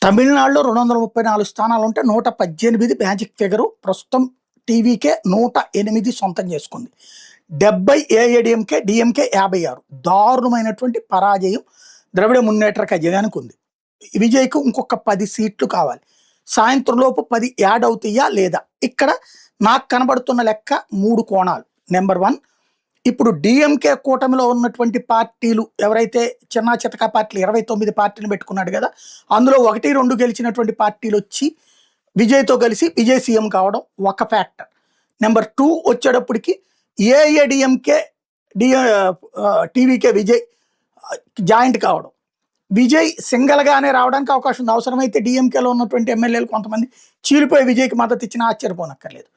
తమిళనాడులో 234 స్థానాలు ఉంటే 118 మ్యాజిక్ ఫిగరు ప్రస్తుతం టీవీకే 108 సొంతం చేసుకుంది. 70 ఏఐడిఎంకే, డిఎంకే 56. దారుణమైనటువంటి పరాజయం ద్రవిడ మున్నేట్ర కజగానికి ఉంది. విజయ్కు ఇంకొక 10 సీట్లు కావాలి. సాయంత్రం లోపు 10 యాడ్ అవుతాయా లేదా? ఇక్కడ నాకు కనబడుతున్న లెక్క 3 కోణాలు. నెంబర్ 1, ఇప్పుడు డిఎంకే కూటమిలో ఉన్నటువంటి పార్టీలు ఎవరైతే చిన్నా చితకా పార్టీలు 29 పార్టీలు పెట్టుకున్నాడు కదా, అందులో 1, 2 గెలిచినటువంటి పార్టీలు వచ్చి విజయ్తో కలిసి విజయ్ సీఎం కావడం ఒక ఫ్యాక్టర్. నెంబర్ 2 వచ్చేటప్పటికి ఏఐడిఎంకే టీవీకే విజయ్ జాయింట్ కావడం, విజయ్ సింగల్గానే రావడానికి అవకాశం ఉంది. అవసరమైతే డిఎంకేలో ఉన్నటువంటి ఎమ్మెల్యేలు కొంతమంది చీలిపోయి విజయ్కి మద్దతు ఇచ్చినా ఆశ్చర్యపోనక్కర్లేదు.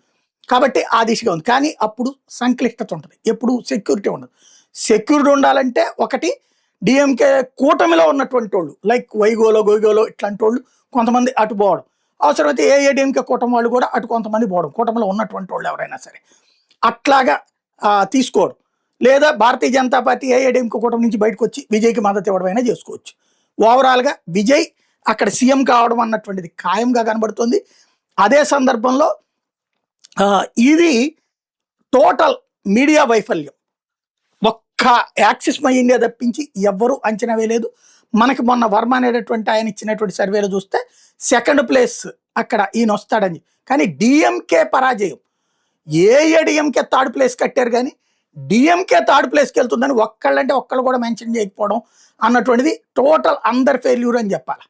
కాబట్టి ఆ దిశగా ఉంది. కానీ అప్పుడు సంక్లిష్టత ఉంటుంది, ఎప్పుడు సెక్యూరిటీ ఉండదు. సెక్యూరిటీ ఉండాలంటే ఒకటి డిఎంకే కూటమిలో ఉన్నటువంటి వాళ్ళు లైక్ గొయ్గోలో ఇట్లాంటి వాళ్ళు కొంతమంది అటు పోవడం, అవసరమైతే ఏఐడిఎంకే కూటమి వాళ్ళు కూడా అటు కొంతమంది పోవడం, కూటమిలో ఉన్నటువంటి వాళ్ళు ఎవరైనా సరే అట్లాగా తీసుకోవడం. లేదా భారతీయ జనతా పార్టీ ఏఐడిఎంకే కూటమి నుంచి బయటకు వచ్చి విజయ్కి మద్దతు ఇవ్వడమైనా చేసుకోవచ్చు. ఓవరాల్గా విజయ్ అక్కడ సీఎం కావడం అన్నటువంటిది ఖాయంగా కనబడుతుంది. అదే సందర్భంలో ఇది టోటల్ మీడియా వైఫల్యం. ఒక్క యాక్సిస్ మై ఇండియా తప్పించి ఎవ్వరూ అంచనా వేయలేదు. మనకి మొన్న వర్మ అనేటటువంటి ఆయన ఇచ్చినటువంటి సర్వేలో చూస్తే 2nd ప్లేస్ అక్కడ ఈయన వస్తాడని. కానీ డిఎంకే పరాజయం. ఏఐడిఎంకే 3rd ప్లేస్ కట్టారు కానీ డిఎంకే 3rd ప్లేస్కి వెళ్తుందని ఒక్కళ్ళు కూడా మెన్షన్ చేయకపోవడం అన్నటువంటిది టోటల్ అందర్ ఫెయిల్యూర్ అని చెప్పాలి.